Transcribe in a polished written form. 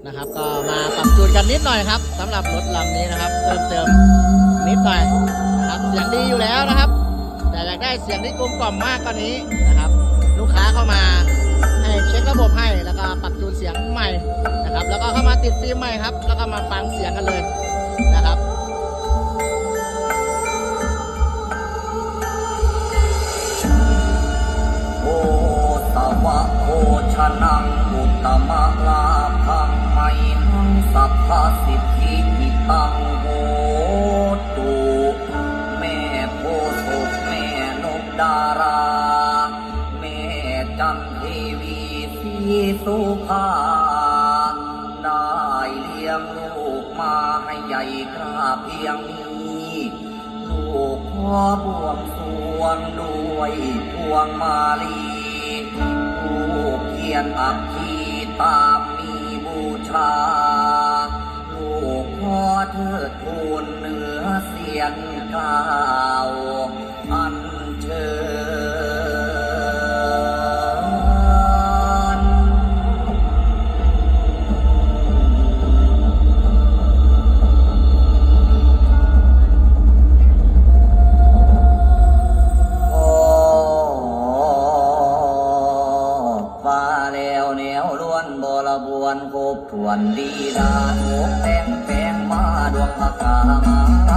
นะครับ ก็มาปรับจูนกันนิดหน่อยครับสำหรับรถลำนี้นะครับเพิ่มเติมนิดหน่อยนะครับเสียงดีอยู่แล้วนะครับแต่อยากได้เสียงที่กลมกล่อมมากกว่านี้นะครับลูกค้าเข้ามาให้เช็คระบบให้แล้วก็ปรับจูนเสียงใหม่นะครับแล้วก็เข้ามาติดฟิล์มใหม่ครับแล้วก็มาฟังเสียงกันเลยนะครับโอตวะโอชนังอุตตมะลาภังไมหังสัพพสิทธิหิตังโหตุแม่โพสุแม่นกดาราแม่จันเทวีสีสุภาได้เลี้ยงลูกมาให้ใหญ่กล้าเพียงนี้ลูกขอบวงสรวงด้วยพวงมาลีลูกเขียนอักขีตามมีบูชาลูกขอเทิดทูนเหนือเสียงกล่าวอันเชิญฟ้าแล้วแนวล้วนบรบวนครบถ้วนดีดาโขกแต่งแปลงมาดวงพระกามา